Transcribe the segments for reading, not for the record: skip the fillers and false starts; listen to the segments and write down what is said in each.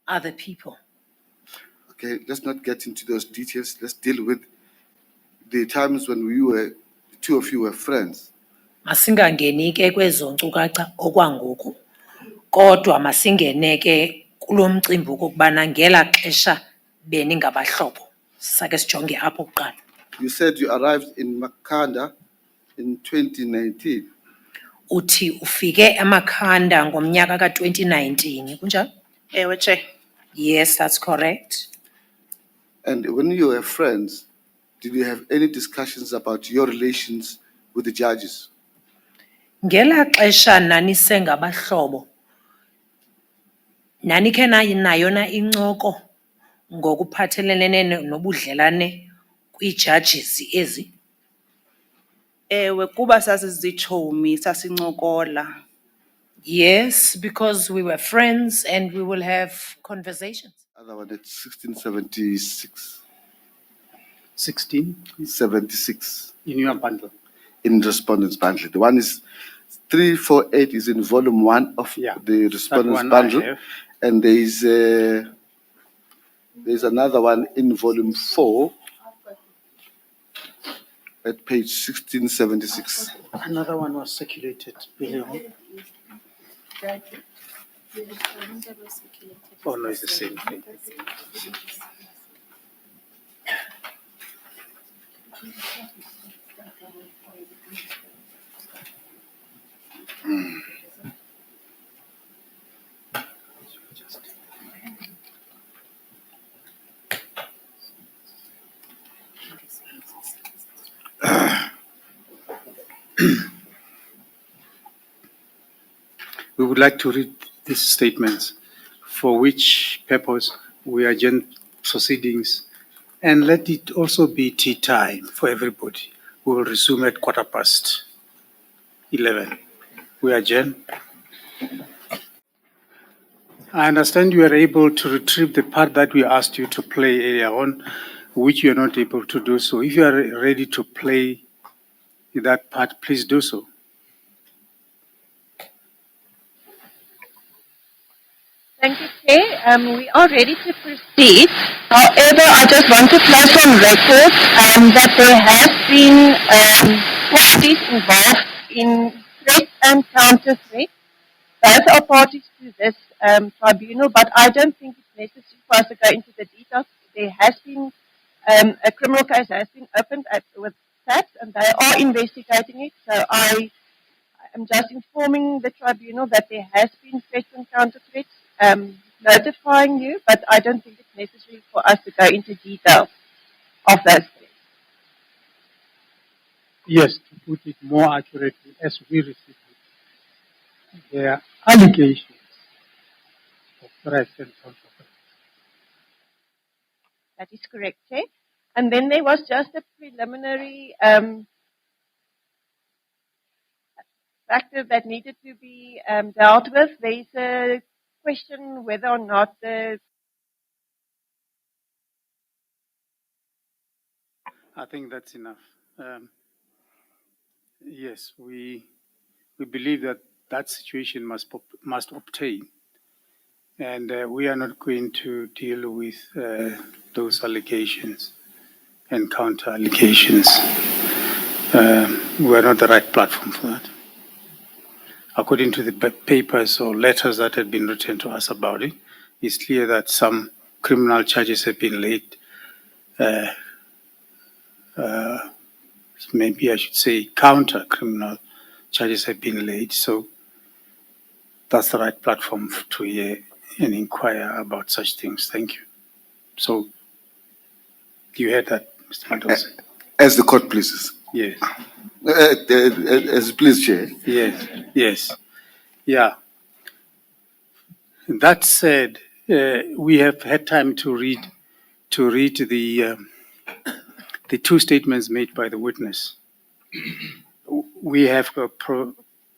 other people. Okay, let's not get into those details. Let's deal with the times when the two of you were friends. Masingangeni ke kwezo nkcukacha okwangoku. Kodwa masingene ke kulo mcimbi okubana ngela xesha beningabahlobo. Sake sijonge apho kuqala. You said you arrived in Makhanda in 2019. Uthi ufike eMakhanda ngomnyaka ka-2019, kunjalo? Ewe, Che. Yes, that's correct. And when you were friends, did you have any discussions about your relations with the judges? Ngela xesha nanisengabahlobo, nanikhe nayo na incoko ngokuphathelene nobudlelane kwii-judges ezi? Ewe, kuba sasizitshomi sasincokola. Yes, because we were friends and we will have conversations. Other one at 1676. 1676 in in your bundle. In respondents bundle. The one is 348 is in volume 1 of the respondents bundle, and there's another one in volume 4 at page 1676. Another one was circulated. Oh no, it's the same thing. We would like to read these statements, for which purpose we adjourn proceedings, and let it also be tea time for everybody. We will resume at 11:15. We adjourn. I understand you are able to retrieve the part that we asked you to play earlier on, which you are not able to do so. If you are ready to play that part, please do so. Thank you, Chair. We are ready to proceed. However, I just want to place on record that there have been parties involved in threat and counter-threat. Both are parties to this tribunal, but I don't think it's necessary for us to go into the details. There has been a criminal case has been opened with SAPS, and they are investigating it. So I am just informing the tribunal that there has been threats and counter-threats, notifying you, but I don't think it's necessary for us to go into details of those threats. Yes, to put it more accurately, as we receive it, there are allegations of threats and counter-threats. That is correct, Chair. And then there was just a preliminary factor that needed to be dealt with. There is a question whether or not the... I think that's enough. Yes, we believe that situation must obtain, and we are not going to deal with those allegations and counter allegations. We are not the right platform for that. According to the papers or letters that had been written to us about it, it's clear that some criminal charges have been laid. Maybe I should say counter-criminal charges have been laid. So that's the right platform to hear and inquire about such things. Thank you. So you heard that, Mr. Mandisa? As the court pleases. Yes. As please, Chair. Yes. Yeah. That said, we have had time to read the two statements made by the witness. We have a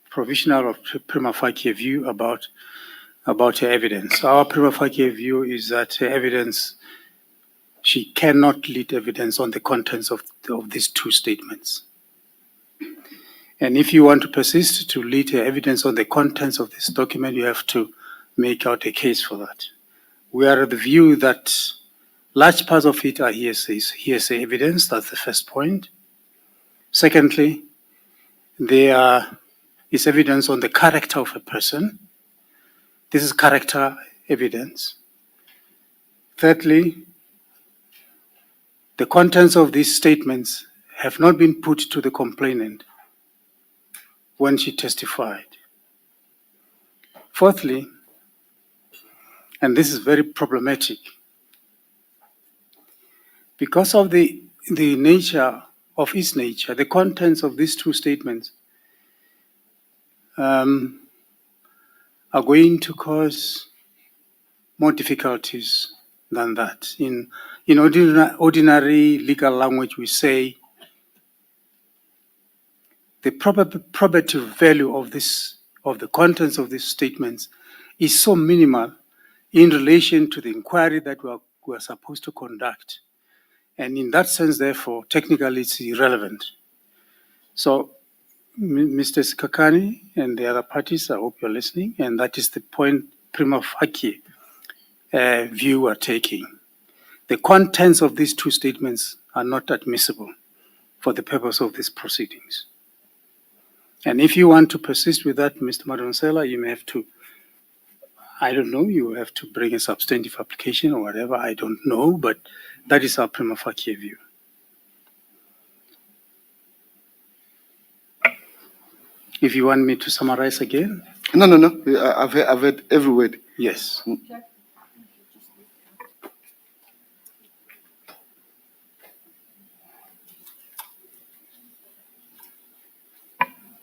provisional of prima facie view about her evidence. Our prima facie view is that her evidence, she cannot lead evidence on the contents of these two statements. And if you want to persist to lead her evidence on the contents of this document, you have to make out a case for that. we are of the view that large parts of it are hearsay evidence. That's the first point. Secondly, there is evidence on the character of a person. This is character evidence. Thirdly, the contents of these statements have not been put to the complainant when she testified. Fourthly, and this is very problematic, because of the nature of its nature, the contents of these two statements are going to cause more difficulties than that. In ordinary legal language, we say the probative value of the contents of these statements is so minimal in relation to the inquiry that we are supposed to conduct. And in that sense, therefore, technically it's irrelevant. So, Mr. Skakani and the other parties, I hope you're listening, and that is the point prima facie view we're taking. The contents of these two statements are not admissible for the purpose of these proceedings. And if you want to persist with that, Mr. Madonsela, you may have to, I don't know, you have to bring a substantive application or whatever, I don't know, but that is our prima facie view. If you want me to summarize again? No. I've heard every word. Yes.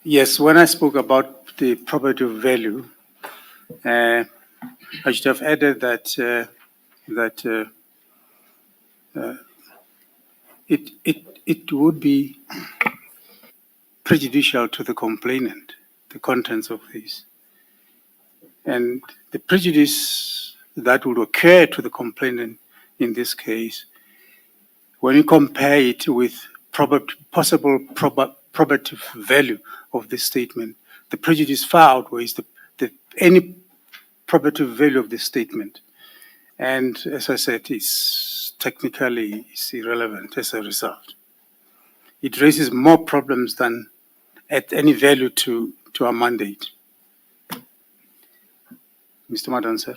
Yes, when I spoke about the probative value, I should have added that it would be prejudicial to the complainant, the contents of these. And the prejudice that would occur to the complainant in this case, when you compare it with possible probative value of this statement, the prejudice far outweighs any probative value of this statement. And as I said, it's technically irrelevant as a result. It raises more problems than at any value to our mandate. Mr. Madonsela.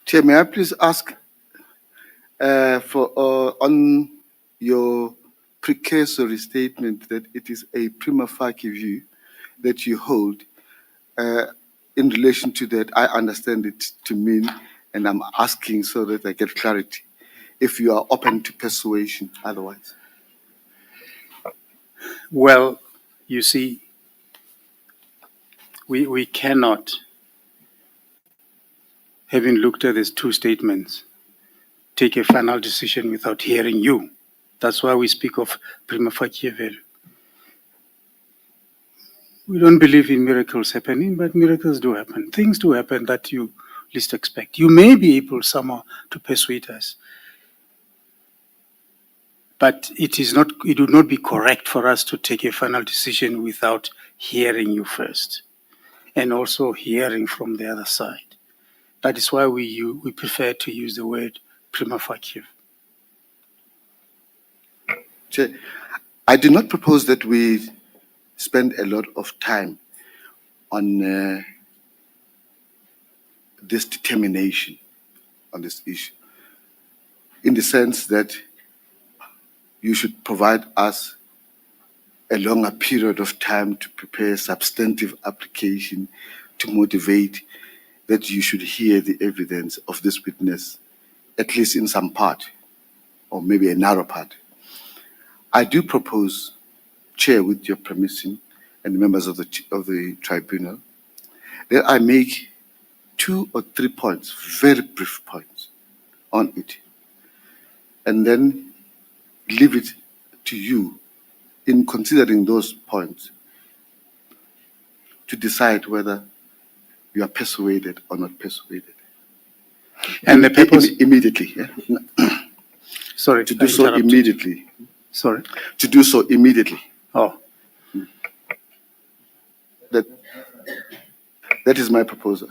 Chair, may I please ask on your precursory statement that it is a prima facie view that you hold. In relation to that, I understand it to mean, and I'm asking so that I get clarity, if you are open to persuasion otherwise. Well, you see, we cannot, having looked at these two statements, take a final decision without hearing you. That's why we speak of prima facie value. We don't believe in miracles happening, but miracles do happen. Things do happen that you least expect. You may be able somehow to persuade us, but it would not be correct for us to take a final decision without hearing you first, and also hearing from the other side. That is why we prefer to use the word prima facie. Chair, I do not propose that we spend a lot of time on this determination on this issue, in the sense that you should provide us a longer period of time to prepare substantive application to motivate that you should hear the evidence of this witness, at least in some part, or maybe a narrow part. I do propose, Chair, with your permission, and members of the tribunal, that I make 2 or 3 points, very brief points, on it, and then leave it to you, in considering those points, to decide whether you are persuaded or not persuaded. And the purpose immediately. Yeah? Sorry, to do so immediately. Sorry. To do so immediately. Oh. That is my proposal.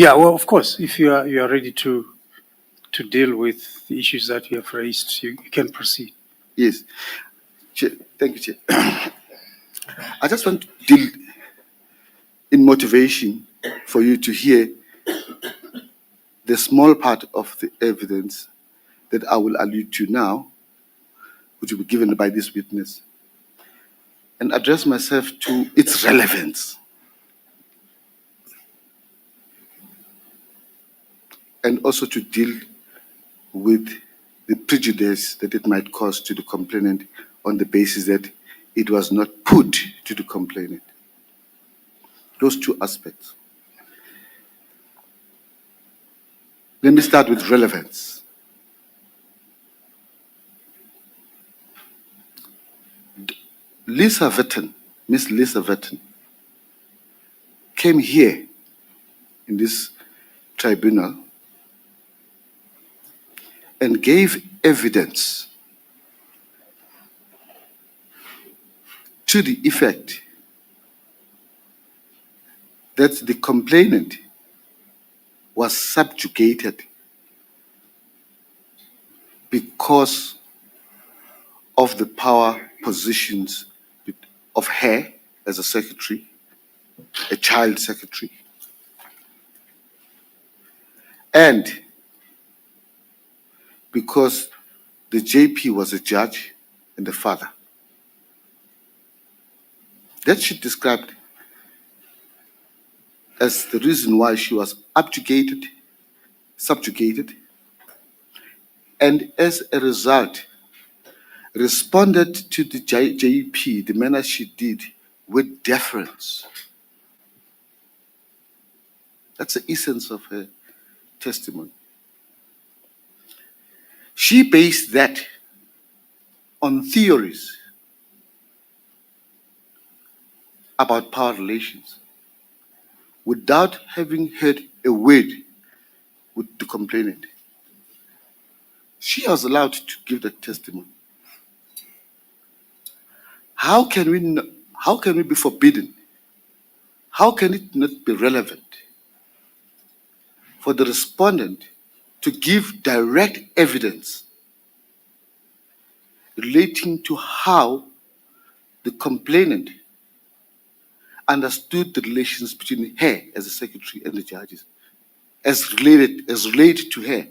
Yeah, well, of course, if you are ready to deal with the issues that you have raised, you can proceed. Yes. Chair, thank you, Chair. I just want to deal in motivation for you to hear the small part of the evidence that I will allude to now, which will be given by this witness, and address myself to its relevance. And also to deal with the prejudice that it might cause to the complainant on the basis that it was not put to the complainant. Those two aspects. Let me start with relevance. Lisa Vetten, Miss Lisa Vetten, came here in this tribunal and gave evidence to the effect that the complainant was subjugated because of the power positions of her as a secretary, a child secretary, and because the JP was a judge and a father. That she described as the reason why she was subjugated, and as a result, responded to the JP, the manner she did, with deference. That's the essence of her testimony. She based that on theories about power relations without having heard a word with the complainant. She was allowed to give that testimony. How can we be forbidden? How can it not be relevant for the respondent to give direct evidence relating to how the complainant understood the relations between her as a secretary and the judges, as related to her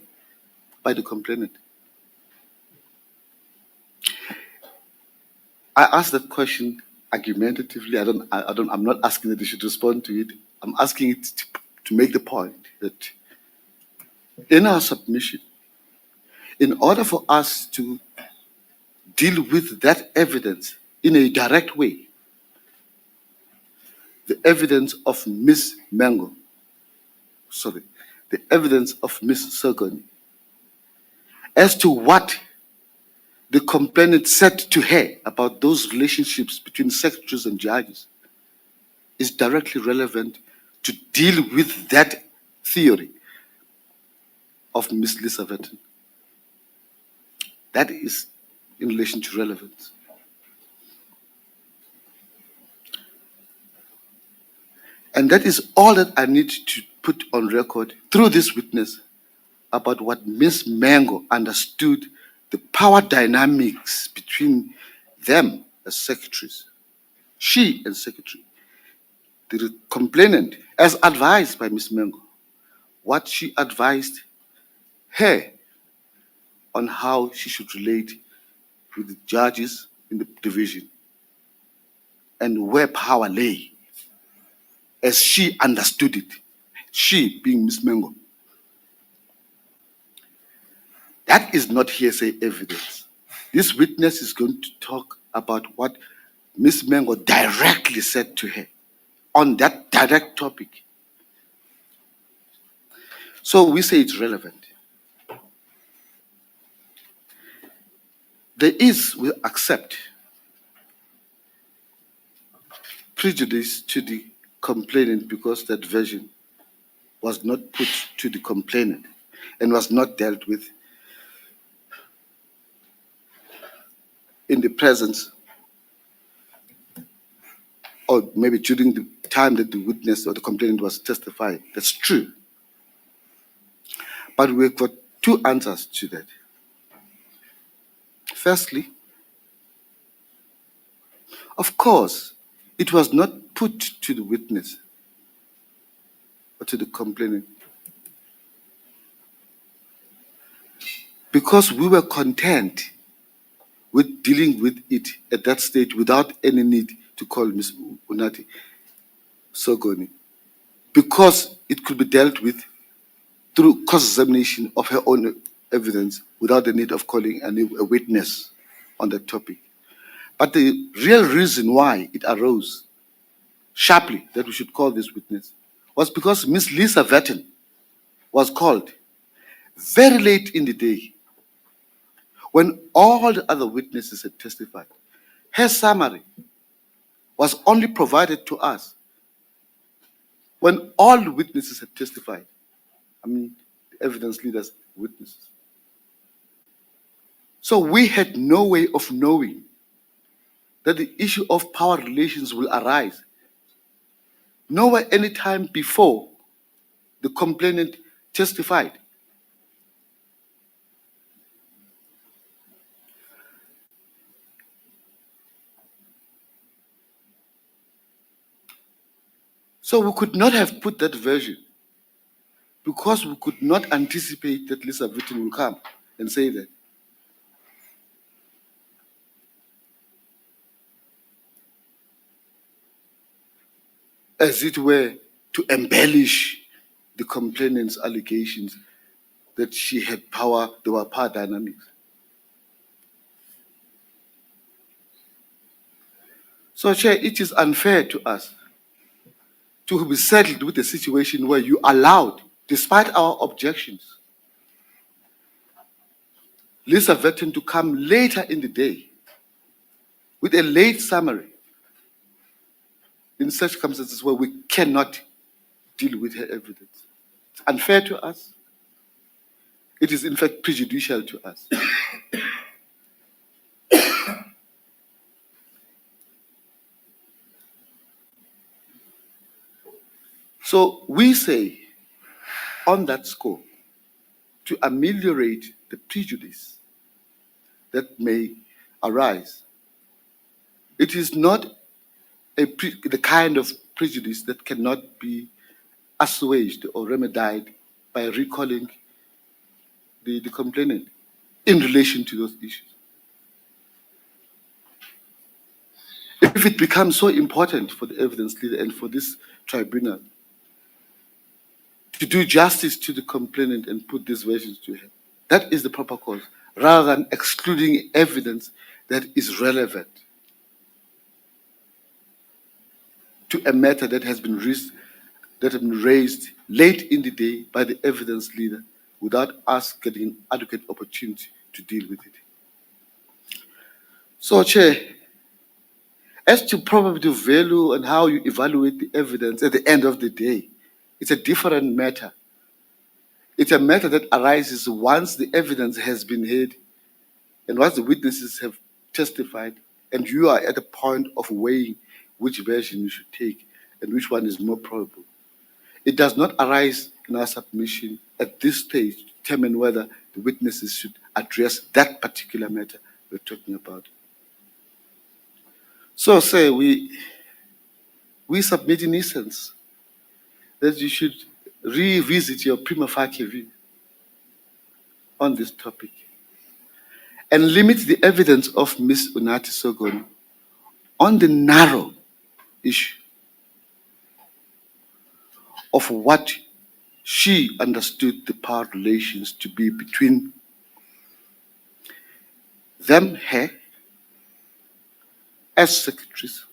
by the complainant? I asked that question argumentatively. I'm not asking that they should respond to it. I'm asking it to make the point that in our submission, in order for us to deal with that evidence in a direct way, the evidence of Miss Mengo, the evidence of Miss Sogoni, as to what the complainant said to her about those relationships between secretaries and judges, is directly relevant to deal with that theory of Miss Lisa Vetten. That is in relation to relevance. And that is all that I need to put on record through this witness about what Miss Mengo understood the power dynamics between them as secretaries. She as secretary, the complainant, as advised by Miss Mengo, what she advised her on how she should relate with the judges in the division and where power lay, as she understood it, she being Miss Mengo. That is not hearsay evidence. This witness is going to talk about what Miss Mengo directly said to her on that direct topic. So we say it's relevant. There is, we accept, prejudice to the complainant because that version was not put to the complainant and was not dealt with in the presence or maybe during the time that the witness or the complainant was testifying. That's true. But we've got two answers to that. Firstly, of course, it was not put to the witness or to the complainant because we were content with dealing with it at that stage without any need to call Ms. Unathi Sogoni, because it could be dealt with through cross-examination of her own evidence without the need of calling a witness on that topic. But the real reason why it arose sharply that we should call this witness was because Ms. Lisa Vetten was called very late in the day when all the other witnesses had testified. Her summary was only provided to us when all the witnesses had testified. I mean, the evidence leaders, witnesses. So we had no way of knowing that the issue of power relations will arise. Nowhere any time before the complainant testified. So we could not have put that version because we could not anticipate that Lisa Vetten will come and say that. As it were, to embellish the complainant's allegations that she had power, there were power dynamics. So, Chair, it is unfair to us to be settled with a situation where you allowed, despite our objections, Lisa Vetten to come later in the day with a late summary in such circumstances where we cannot deal with her evidence. It's unfair to us. It is, in fact, prejudicial to us. So we say, on that score, to ameliorate the prejudice that may arise, it is not the kind of prejudice that cannot be assuaged or remedied by recalling the complainant in relation to those issues. If it becomes so important for the evidence leader and for this tribunal to do justice to the complainant and put these versions to her, that is the proper cause, rather than excluding evidence that is relevant to a matter that has been raised late in the day by the evidence leader without us getting an adequate opportunity to deal with it. So, Chair, as to probability of value and how you evaluate the evidence at the end of the day, it's a different matter. It's a matter that arises once the evidence has been heard and once the witnesses have testified, and you are at the point of weighing which version you should take and which one is more probable. It does not arise in our submission at this stage to determine whether the witnesses should address that particular matter we're talking about. So, say we submit in essence that you should revisit your prima facie view on this topic and limit the evidence of Ms. Unathi Sogoni on the narrow issue of what she understood the power relations to be between them, her, as secretaries,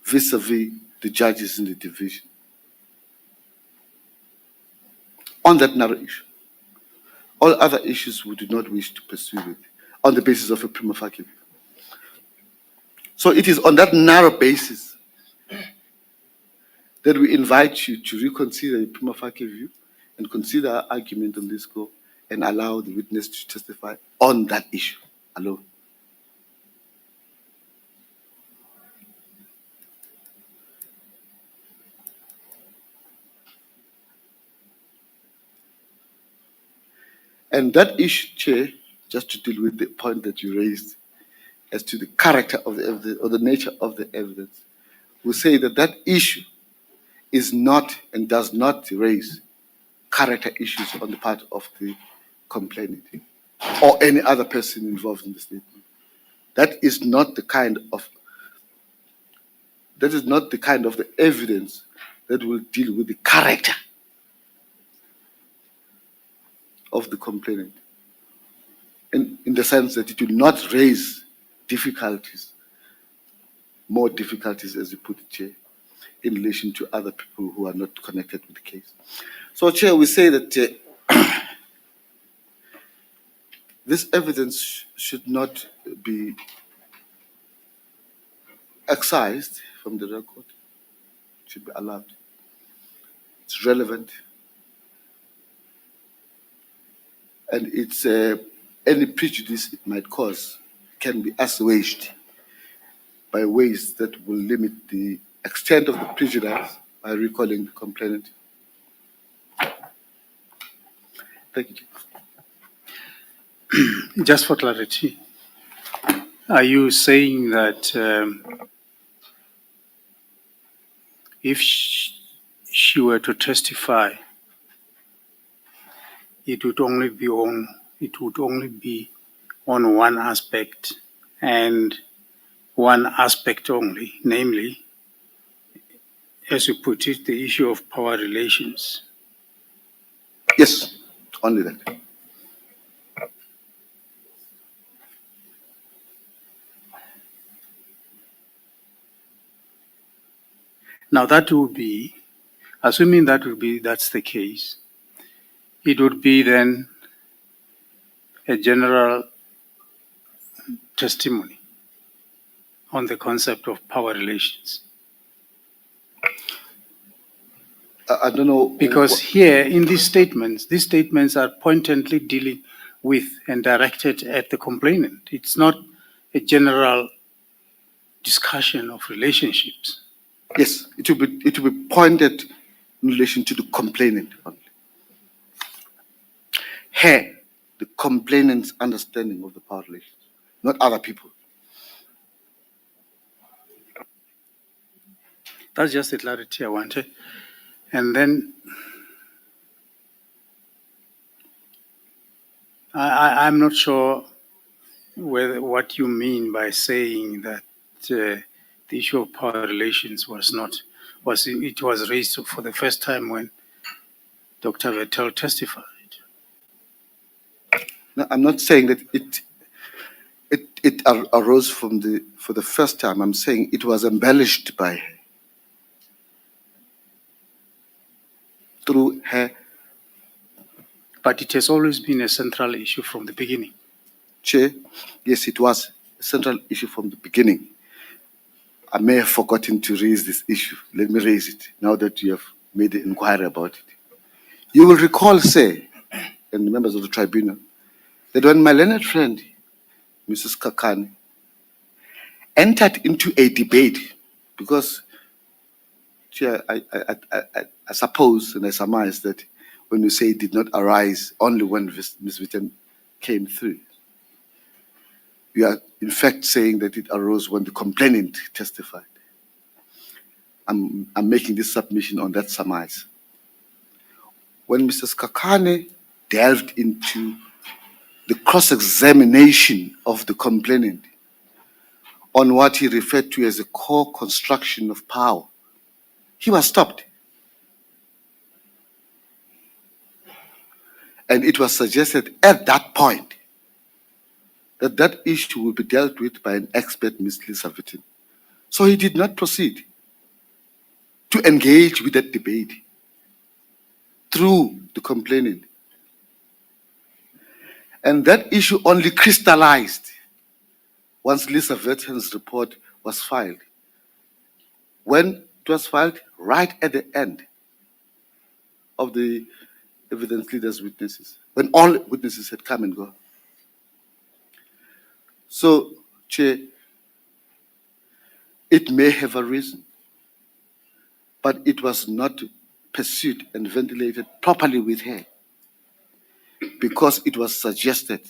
vis-a-vis the judges in the division. On that narrow issue. All other issues we do not wish to pursue with on the basis of a prima facie view. So it is on that narrow basis that we invite you to reconsider your prima facie view and consider our argument on this score and allow the witness to testify on that issue alone. And that issue, Chair, just to deal with the point that you raised as to the character of the evidence or the nature of the evidence, we say that that issue is not and does not raise character issues on the part of the complainant or any other person involved in the statement. That is not the kind of the evidence that will deal with the character of the complainant, in the sense that it will not raise difficulties, more difficulties, as you put it, Chair, in relation to other people who are not connected with the case. So, Chair, we say that this evidence should not be excised from the record. It should be allowed. It's relevant. And it's any prejudice it might cause can be assuaged by ways that will limit the extent of the prejudice by recalling the complainant. Thank you, Chair. Just for clarity, are you saying that if she were to testify, it would only be on one aspect and one aspect only, namely, as you put it, the issue of power relations? Yes, only that. Now that would be, assuming that's the case, it would be then a general testimony on the concept of power relations. I don't know. Because here in these statements are pointedly dealing with and directed at the complainant. It's not a general discussion of relationships. Yes, it will be pointed in relation to the complainant only. Her, the complainant's understanding of the power relations, not other people. That's just the clarity I wanted. And then I'm not sure what you mean by saying that the issue of power relations was raised for the first time when Dr. Vettel testified. No, I'm not saying that it arose for the first time. I'm saying it was embellished by her. Through her. But it has always been a central issue from the beginning. Chair, yes, it was a central issue from the beginning. I may have forgotten to raise this issue. Let me raise it now that you have made the inquiry about it. You will recall, say, and the members of the tribunal, that when my learned friend, Mrs. Kakane, entered into a debate, because, Chair, I suppose and I surmise that when you say it did not arise only when Ms. Witten came through, you are in fact saying that it arose when the complainant testified. I'm making this submission on that surmise. When Mrs. Kakane delved into the cross-examination of the complainant on what he referred to as a core construction of power, he was stopped. And it was suggested at that point that that issue will be dealt with by an expert, Ms. Lisa Witten. So he did not proceed to engage with that debate through the complainant. And that issue only crystallized once Lisa Witten's report was filed. When it was filed right at the end of the evidence leaders' witnesses, when all witnesses had come and gone. So, Chair, it may have arisen, but it was not pursued and ventilated properly with her. because it was suggested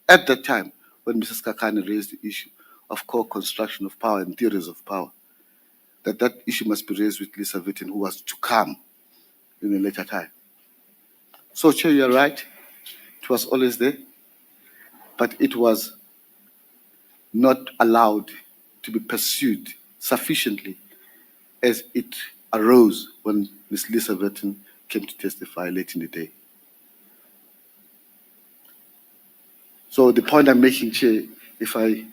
at that time when Mrs. Kakane raised the issue of co-construction of power and theories of power, that that issue must be raised with Lisa Witten, who was to come in a later time. So, Chair, you're right. It was always there, but it was not allowed to be pursued sufficiently as it arose when Ms. Lisa Witten came to testify late in the day. So the point I'm making, Chair, if I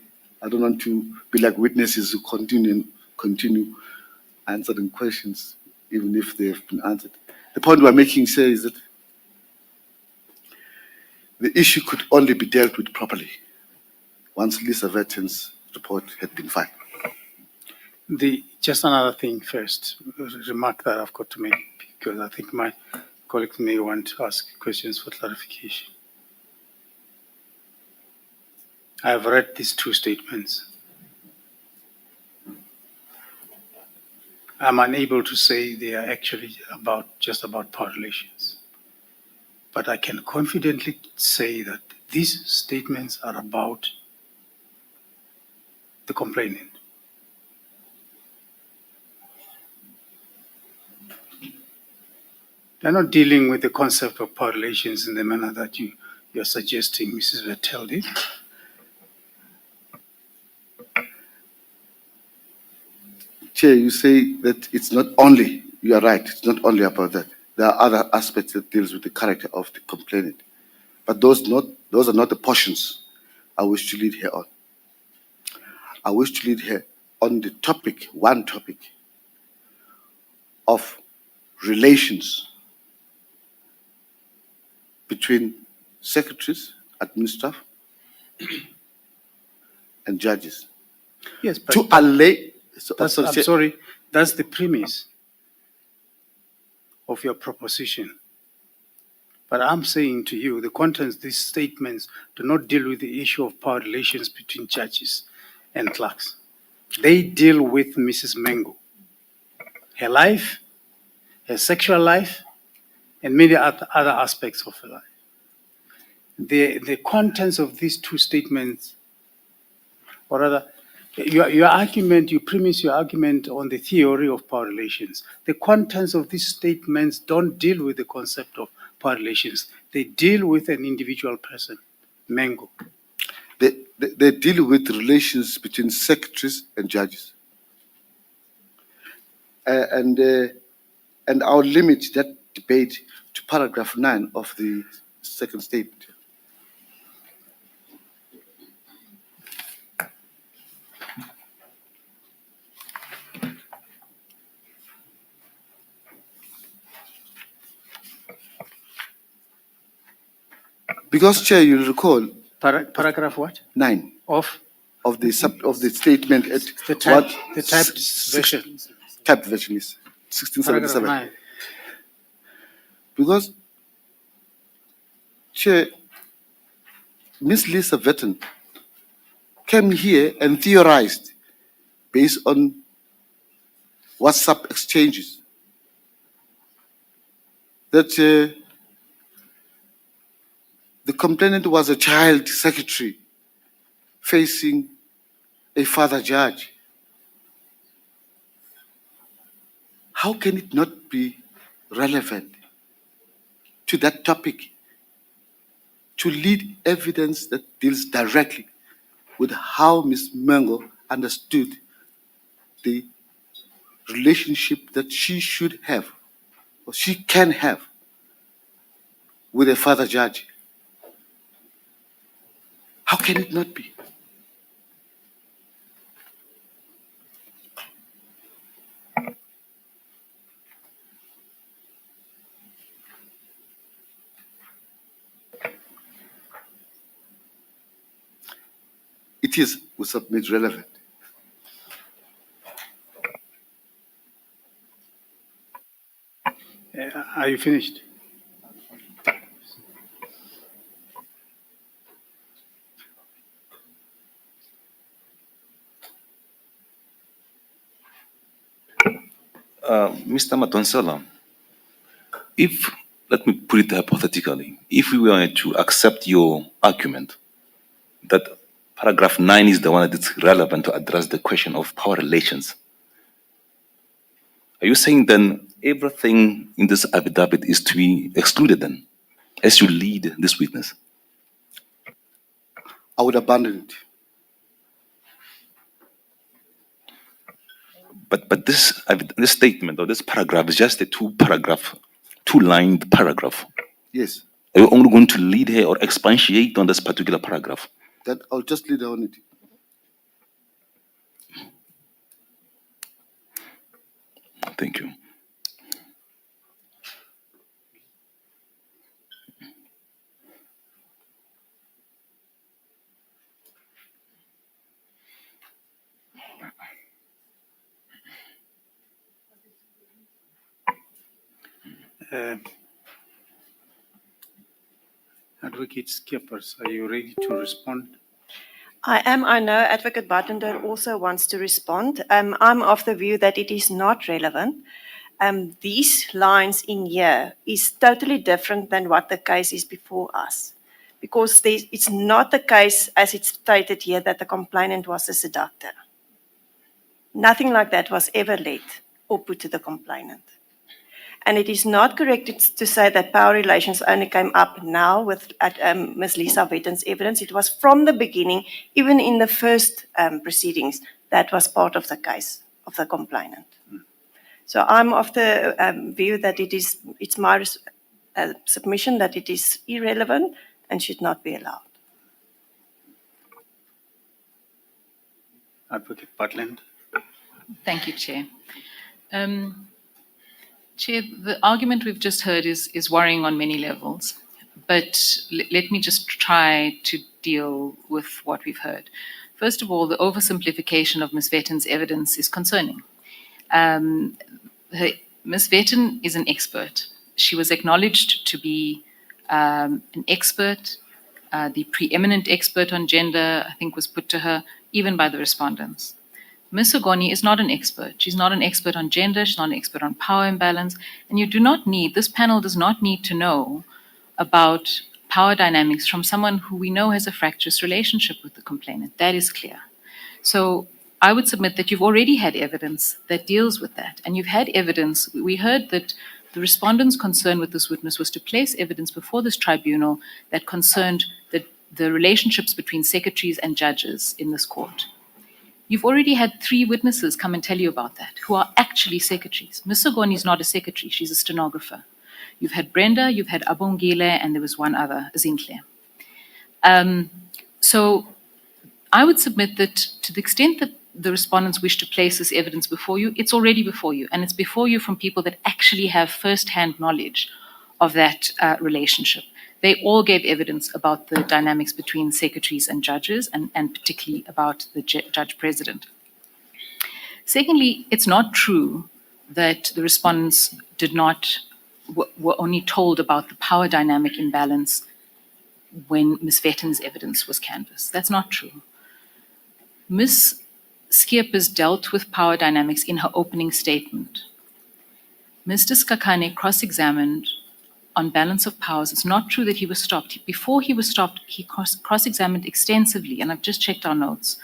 don't want to be like witnesses who continue answering questions, even if they have been answered. The point we're making, Chair, is that the issue could only be dealt with properly once Lisa Wetten's report had been filed. Just another thing first, a remark that I've got to make, because I think my colleagues may want to ask questions for clarification. I have read these two statements. I'm unable to say they are actually just about power relations. But I can confidently say that these statements are about the complainant. They're not dealing with the concept of power relations in the manner that you're suggesting, Mrs. Vettel did. Chair, you say that it's not only, you are right, it's not only about that. There are other aspects that deals with the character of the complainant. But those are not the portions I wish to lead here on. I wish to lead here on the topic, one topic, of relations between secretaries, admin staff, and judges. Yes, but To allay, I'm sorry, that's the premise of your proposition. But I'm saying to you, the contents of these statements do not deal with the issue of power relations between judges and clerks. They deal with Mrs. Mengo, her life, her sexual life, and many other aspects of her life. The contents of these two statements, or rather, your argument, you premise your argument on the theory of power relations. The contents of these statements don't deal with the concept of power relations. They deal with an individual person, Mengo. They deal with relations between secretaries and judges. And I'll limit that debate to paragraph 9 of the second statement. Because, Chair, you'll recall Paragraph what? 9 Of the statement at the typed version. Typed version is Paragraph 1677. 9. Because, Chair, Ms. Lisa Witten came here and theorized based on WhatsApp exchanges that the complainant was a child secretary facing a father judge. How can it not be relevant to that topic to lead evidence that deals directly with how Ms. Mengo understood the relationship that she should have, or she can have, with a father judge? How can it not be? It is, we submit, relevant. Are you finished? Mr. Matonsela, if let me put it hypothetically. If we were to accept your argument that paragraph 9 is the one that is relevant to address the question of power relations, are you saying then everything in this affidavit is to be excluded then, as you lead this witness? I would abandon it. But this statement or this paragraph is just a two-lined paragraph. Yes, Are you only going to lead her or expatiate on this particular paragraph? that I'll just lead on it. Thank you. Advocate Skippers, are you ready to respond? I know Advocate Buttender also wants to respond. I'm of the view that it is not relevant. These lines in here is totally different than what the case is before us. Because it's not the case, as it's stated here, that the complainant was a seductor. Nothing like that was ever laid or put to the complainant. And it is not correct to say that power relations only came up now with Ms. Lisa Wetten's evidence. It was from the beginning, even in the first proceedings, that was part of the case of the complainant. So I'm of the view that it's my submission that it is irrelevant and should not be allowed. Advocate Butland. Thank you, Chair. Chair, the argument we've just heard is worrying on many levels, but let me just try to deal with what we've heard. First of all, the oversimplification of Ms. Wetten's evidence is concerning. Ms. Wetten is an expert. She was acknowledged to be an expert. The preeminent expert on gender, I think, was put to her even by the respondents. Ms. Sogoni is not an expert. She's not an expert on gender. She's not an expert on power imbalance. And you do not need, this panel does not need to know about power dynamics from someone who we know has a fractious relationship with the complainant. That is clear. So I would submit that you've already had evidence that deals with that. And you've had evidence, we heard that the respondent's concern with this witness was to place evidence before this tribunal that concerned the relationships between secretaries and judges in this court. You've already had 3 witnesses come and tell you about that, who are actually secretaries. Ms. Sogoni is not a secretary, she's a stenographer. You've had Brenda, you've had Abongile, and there was one other, Zinhle. So I would submit that to the extent that the respondents wish to place this evidence before you, it's already before you, and it's before you from people that actually have first-hand knowledge of that relationship. They all gave evidence about the dynamics between secretaries and judges, and particularly about the judge president. Secondly, it's not true that the respondents were only told about the power dynamic imbalance when Ms. Wetten's evidence was canvassed. That's not true. Ms. Skippers dealt with power dynamics in her opening statement. Mr. Skakane cross-examined on balance of powers. It's not true that he was stopped. Before he was stopped, he cross-examined extensively, and I've just checked our notes,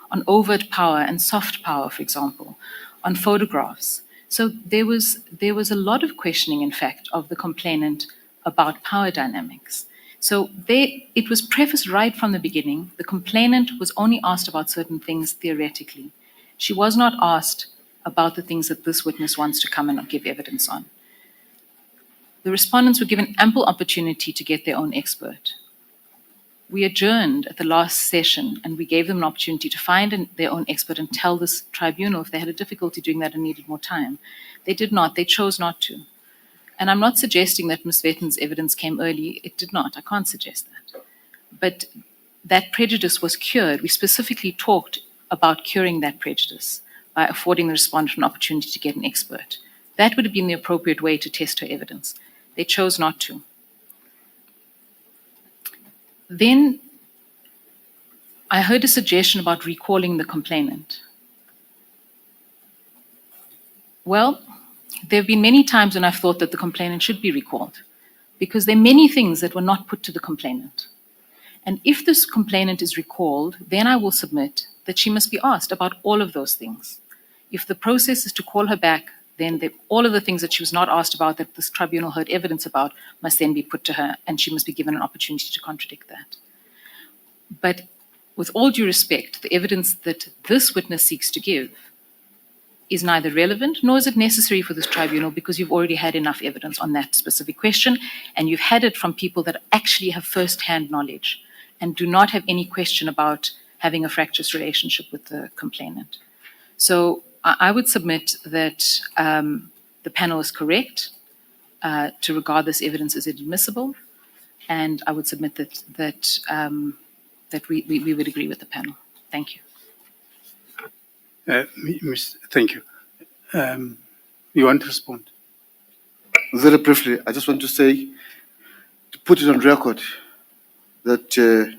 on overt power and soft power, for example, on photographs. So there was a lot of questioning, in fact, of the complainant about power dynamics. So it was prefaced right from the beginning. The complainant was only asked about certain things theoretically. She was not asked about the things that this witness wants to come and give evidence on. The respondents were given ample opportunity to get their own expert. We adjourned at the last session and we gave them an opportunity to find their own expert and tell this tribunal if they had a difficulty doing that and needed more time. They did not. They chose not to. And I'm not suggesting that Ms. Wetten's evidence came early. It did not. I can't suggest that. But that prejudice was cured. We specifically talked about curing that prejudice by affording the respondent an opportunity to get an expert. That would have been the appropriate way to test her evidence. They chose not to. Then I heard a suggestion about recalling the complainant. Well, there have been many times when I've thought that the complainant should be recalled. because there are many things that were not put to the complainant. And if this complainant is recalled, then I will submit that she must be asked about all of those things. If the process is to call her back, then all of the things that she was not asked about, that this tribunal heard evidence about, must then be put to her, and she must be given an opportunity to contradict that. But with all due respect, the evidence that this witness seeks to give is neither relevant nor is it necessary for this tribunal, because you've already had enough evidence on that specific question, and you've had it from people that actually have first-hand knowledge and do not have any question about having a fractious relationship with the complainant. So I would submit that the panel is correct to regard this evidence as admissible, and I would submit that we would agree with the panel. Thank you. Thank you. You want to respond? Very briefly, I just want to say, to put it on record, that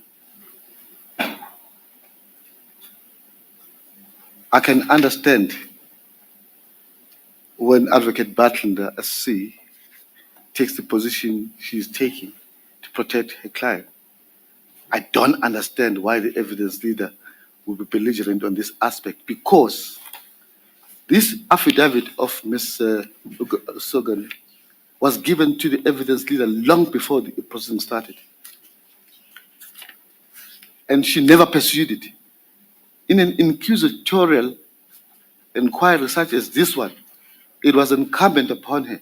I can understand when Advocate Bartlander, SC, takes the position she is taking to protect her client. I don't understand why the evidence leader will be belligerent on this aspect, because this affidavit of Ms. Sogoni was given to the evidence leader long before the proceeding started. And she never pursued it. In an inquisitorial inquiry such as this one, it was incumbent upon her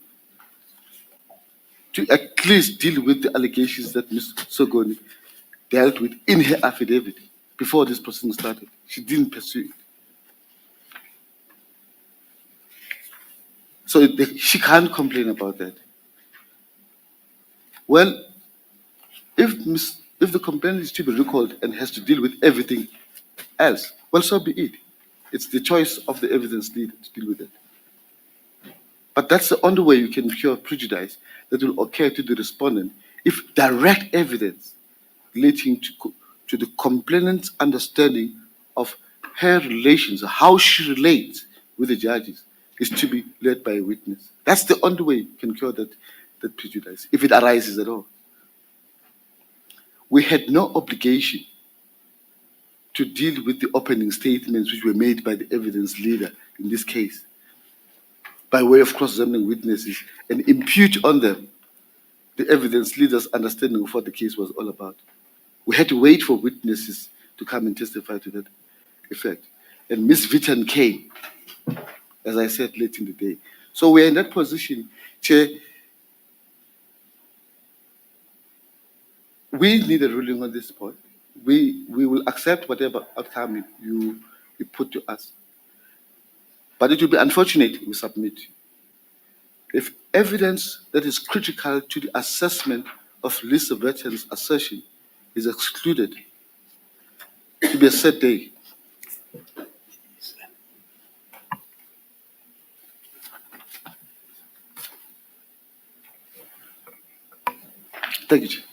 to at least deal with the allegations that Ms. Sogoni dealt with in her affidavit before this proceeding started. She didn't pursue it. So she can't complain about that. Well, if the complaint is to be recalled and has to deal with everything else, well, so be it. It's the choice of the evidence leader to deal with it. But that's the only way you can cure prejudice that will occur to the respondent if direct evidence relating to the complainant's understanding of her relations, how she relates with the judges, is to be led by a witness. That's the only way you can cure that prejudice, if it arises at all. We had no obligation to deal with the opening statements which were made by the evidence leader in this case, by way of cross-examining witnesses and impute on them the evidence leader's understanding of what the case was all about. We had to wait for witnesses to come and testify to that effect. And Ms. Vitton came, as I said, late in the day. So we're in that position, Chair. We need a ruling on this point. We will accept whatever outcome you put to us. But it will be unfortunate, we submit, if evidence that is critical to the assessment of Lisa Vetton's assertion is excluded. To be a sad day. Thank you, Chair.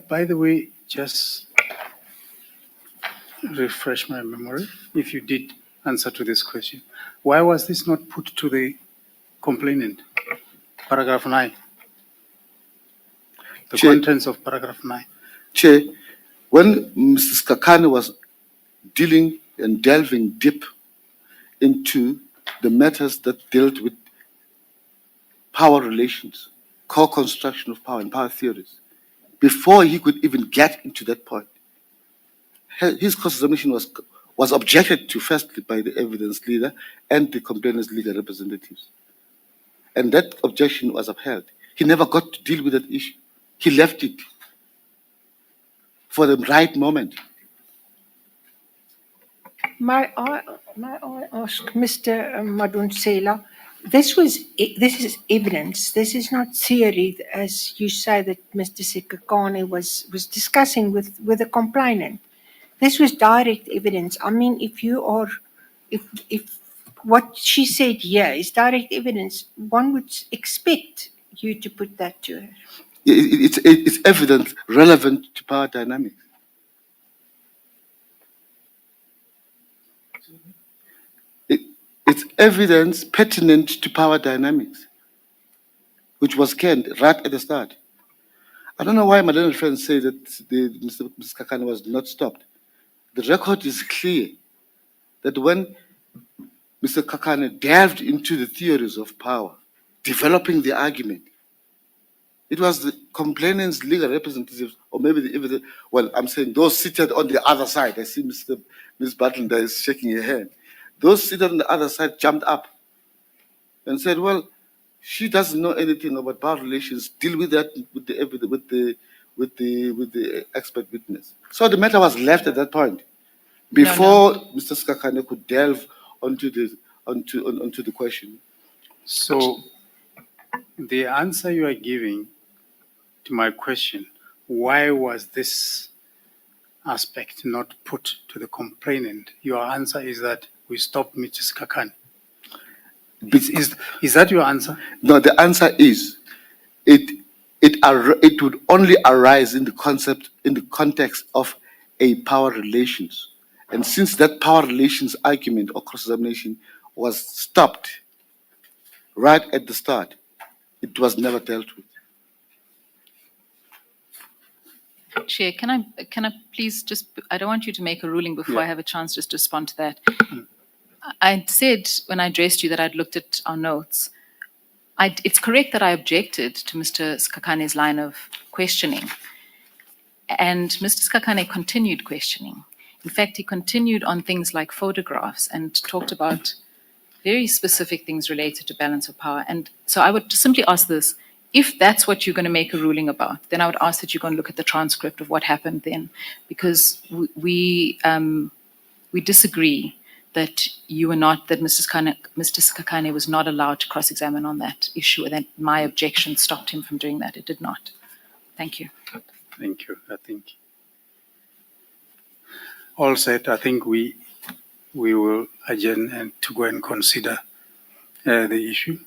By the way, just refresh my memory, if you did answer to this question. Why was this not put to the complainant? Paragraph 9. The Chair, contents of paragraph 9. Chair, when Mrs. Kakane was dealing and delving deep into the matters that dealt with power relations, co-construction of power and power theories, before he could even get into that point, his cross-examination was objected to firstly by the evidence leader and the complainant's legal representatives. And that objection was upheld. He never got to deal with that issue. He left it for the right moment. May I ask Mr. Madonsela, this is evidence. This is not theory, as you say that Mr. Sekakane was discussing with the complainant. This was direct evidence. I mean, if what she said here is direct evidence, one would expect you to put that to her. It's evidence relevant to power dynamics. It's evidence pertinent to power dynamics, which was canned right at the start. I don't know why my learned friends say that Mr. Kakane was not stopped. The record is clear that when Mr. Kakane delved into the theories of power, developing the argument, it was the complainant's legal representatives, or maybe well, I'm saying those seated on the other side. I see Ms. Butler is shaking her hand. Those seated on the other side jumped up and said, well, she doesn't know anything about power relations. Deal with that with the expert witness. So the matter was left at that point before Mr. Skakane could delve onto the question. So the answer you are giving to my question, why was this aspect not put to the complainant? Your answer is that we stopped Mrs. Kakane. Is that your answer? No, the answer is it would only arise in the context of a power relations. And since that power relations argument or cross-examination was stopped right at the start, it was never dealt with. Chair, can I please just, I don't want you to make a ruling before I have a chance just to respond to that. I said when I addressed you that I'd looked at our notes. It's correct that I objected to Mr. Skakane's line of questioning. And Mr. Skakane continued questioning. In fact, he continued on things like photographs and talked about very specific things related to balance of power. And so I would simply ask this, if that's what you're going to make a ruling about, then I would ask that you go and look at the transcript of what happened then, because we disagree that you were not, that Mr. Skakane was not allowed to cross-examine on that issue, and that my objection stopped him from doing that. It did not. Thank you. Thank you. I think all said. I think we will adjourn and to go and consider the issue.